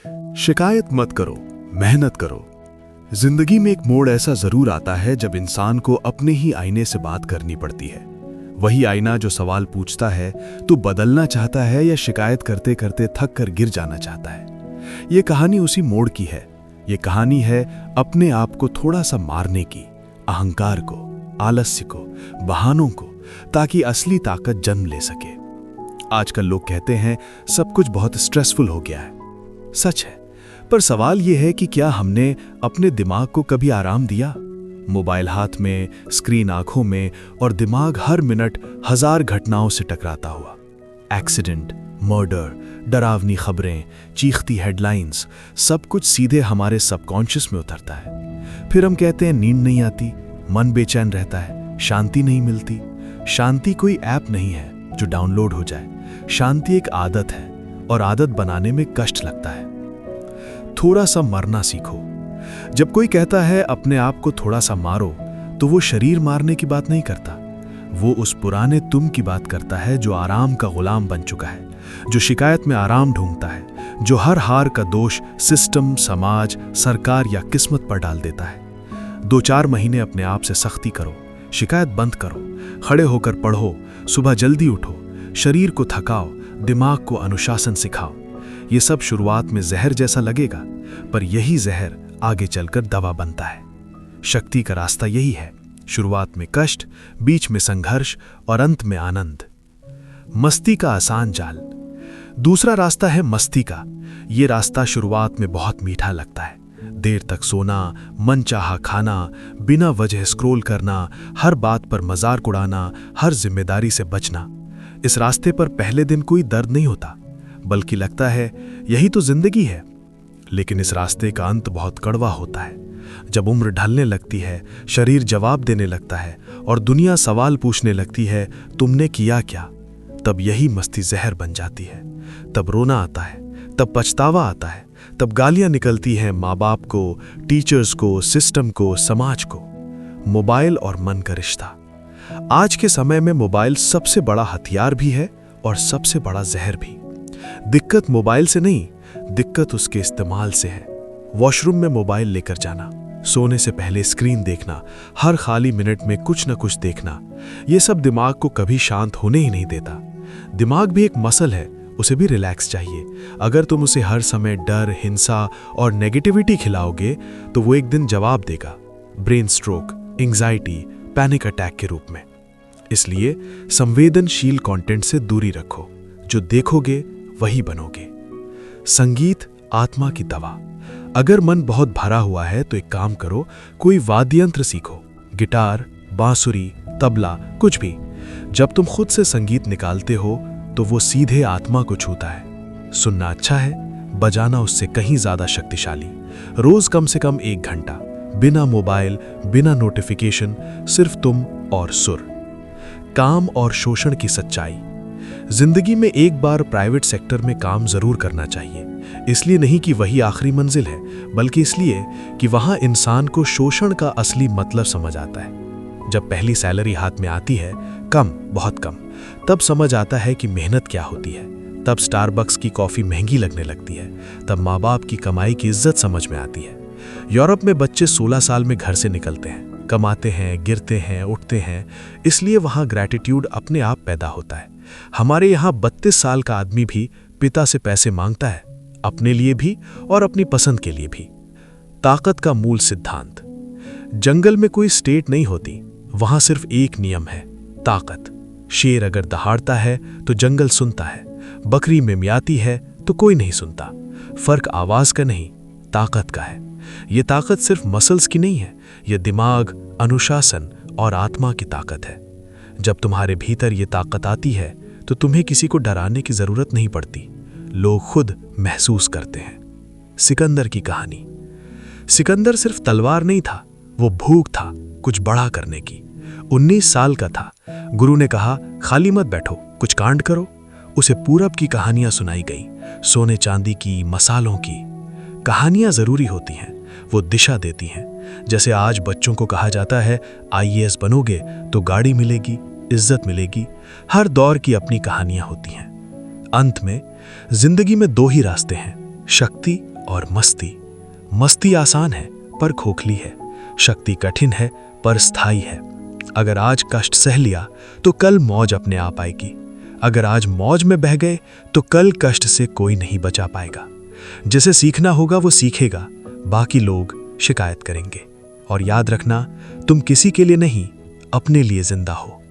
शिकायत मत करो, मेहनत करो। जिंदगी में एक मोड़ ऐसा जरूर आता है जब इंसान को अपने ही आईने से बात करनी पड़ती है। वही आईना जो सवाल पूछता है तो बदलना चाहता है या शिकायत करते करते थक कर गिर जाना चाहता है। ये कहानी उसी मोड़ की है। ये कहानी है अपने आप को थोड़ा सा मारने की, अहंकार को, आलस्य को, बहानों को, ताकि असली ताकत जन्म ले सके। आजकल लोग कहते हैं सब कुछ बहुत स्ट्रेसफुल हो गया है। सच है, पर सवाल यह है कि क्या हमने अपने दिमाग को कभी आराम दिया? मोबाइल हाथ में, स्क्रीन आंखों में, और दिमाग हर मिनट हजार घटनाओं से टकराता हुआ। एक्सीडेंट, मर्डर, डरावनी खबरें, चीखती हेडलाइंस, सब कुछ सीधे हमारे सबकॉन्शियस में उतरता है। फिर हम कहते हैं नींद नहीं आती, मन बेचैन रहता है, शांति नहीं मिलती। शांति कोई ऐप नहीं है जो डाउनलोड हो जाए। शांति एक आदत है, और आदत बनाने में कष्ट लगता है। थोड़ा सा मरना सीखो। जब कोई कहता है अपने आप को थोड़ा सा मारो, तो वो शरीर मारने की बात नहीं करता। वो उस पुराने तुम की बात करता है जो आराम का गुलाम बन चुका है, जो शिकायत में आराम ढूंढता है, जो हर हार का दोष सिस्टम, समाज, सरकार या किस्मत पर डाल देता है। 2-4 महीने अपने आप से सख्ती करो, शिकायत बंद करो, खड़े होकर पढ़ो, सुबह जल्दी उठो, शरीर को थकाओ, दिमाग को अनुशासन सिखाओ। ये सब शुरुआत में जहर जैसा लगेगा, पर यही जहर आगे चलकर दवा बनता है। शक्ति का रास्ता यही है, शुरुआत में कष्ट, बीच में संघर्ष और अंत में आनंद। मस्ती का आसान जाल। दूसरा रास्ता है मस्ती का। ये रास्ता शुरुआत में बहुत मीठा लगता है। देर तक सोना, मनचाहा खाना, बिना वजह स्क्रॉल करना, हर बात पर मजाक उड़ाना, हर जिम्मेदारी से बचना। इस रास्ते पर पहले दिन कोई दर्द नहीं होता, बल्कि लगता है यही तो जिंदगी है। लेकिन इस रास्ते का अंत बहुत कड़वा होता है। जब उम्र ढलने लगती है, शरीर जवाब देने लगता है और दुनिया सवाल पूछने लगती है तुमने किया क्या, तब यही मस्ती जहर बन जाती है। तब रोना आता है, तब पछतावा आता है, तब गालियां निकलती हैं माँ बाप को, टीचर्स को, सिस्टम को, समाज को। मोबाइल और मन का रिश्ता। आज के समय में मोबाइल सबसे बड़ा हथियार भी है और सबसे बड़ा जहर भी। दिक्कत मोबाइल से नहीं, दिक्कत उसके इस्तेमाल से है। वॉशरूम में मोबाइल लेकर जाना, सोने से पहले स्क्रीन देखना, हर खाली मिनट में कुछ न कुछ देखना, ये सब दिमाग को कभी शांत होने ही नहीं देता। दिमाग भी एक मसल है, उसे भी रिलैक्स चाहिए। अगर तुम उसे हर समय डर, हिंसा और नेगेटिविटी खिलाओगे तो वो एक दिन जवाब देगा, brain stroke, anxiety, panic attack के रूप में। इसलिए संवेदनशील कंटेंट से दूरी रखो। जो देखोगे वही बनोगे। संगीत आत्मा की दवा। अगर मन बहुत भरा हुआ है तो एक काम करो, कोई वाद्य यंत्र सीखो, गिटार, बांसुरी, तबला, कुछ भी। जब तुम खुद से संगीत निकालते हो तो वो सीधे आत्मा को छूता है। सुनना अच्छा है, बजाना उससे कहीं ज्यादा शक्तिशाली। रोज कम से कम 1 घंटा, बिना मोबाइल, बिना नोटिफिकेशन, सिर्फ तुम और सुर। काम और शोषण की सच्चाई। जिंदगी में एक बार प्राइवेट सेक्टर में काम जरूर करना चाहिए। इसलिए नहीं कि वही आखिरी मंजिल है, बल्कि इसलिए कि वहां इंसान को शोषण का असली मतलब समझ आता है। जब पहली सैलरी हाथ में आती है, कम, बहुत कम, तब समझ आता है कि मेहनत क्या होती है। तब स्टारबक्स की कॉफी महंगी लगने लगती है। तब माँ बाप की कमाई की इज्जत समझ में आती है। यूरोप में बच्चे 16 साल में घर से निकलते हैं, कमाते हैं, गिरते हैं, उठते हैं। इसलिए वहां ग्रैटिट्यूड अपने आप पैदा होता है। हमारे यहाँ 32 साल का आदमी भी पिता से पैसे मांगता है, अपने लिए भी और अपनी पसंद के लिए भी। ताकत का मूल सिद्धांत। जंगल में कोई स्टेट नहीं होती, वहां सिर्फ एक नियम है, ताकत। शेर अगर दहाड़ता है तो जंगल सुनता है, बकरी मिमियाती है तो कोई नहीं सुनता। फर्क आवाज का नहीं, ताकत का है। यह ताकत सिर्फ मसल्स की नहीं है, यह दिमाग, अनुशासन और आत्मा की ताकत है। जब तुम्हारे भीतर यह ताकत आती है तो तुम्हें किसी को डराने की जरूरत नहीं पड़ती। लोग खुद महसूस करते हैं। सिकंदर की कहानी। सिकंदर सिर्फ तलवार नहीं था, वो भूख था कुछ बड़ा करने की। 19 साल का था। गुरु ने कहा, खाली मत बैठो, कुछ कांड करो। उसे पूरब की कहानियां सुनाई गई, सोने चांदी की, मसालों की। कहानियां जरूरी होती हैं, वो दिशा देती हैं। जैसे आज बच्चों को कहा जाता है IAS बनोगे तो गाड़ी मिलेगी, इज्जत मिलेगी। हर दौर की अपनी कहानियां होती हैं। अंत में जिंदगी में 2 ही रास्ते हैं, शक्ति और मस्ती। मस्ती आसान है पर खोखली है, शक्ति कठिन है पर स्थायी है। अगर आज कष्ट सह लिया तो कल मौज अपने आप आएगी। अगर आज मौज में बह गए तो कल कष्ट से कोई नहीं बचा पाएगा। जिसे सीखना होगा वो सीखेगा, बाकी लोग शिकायत करेंगे। और याद रखना, तुम किसी के लिए नहीं, अपने लिए जिंदा हो।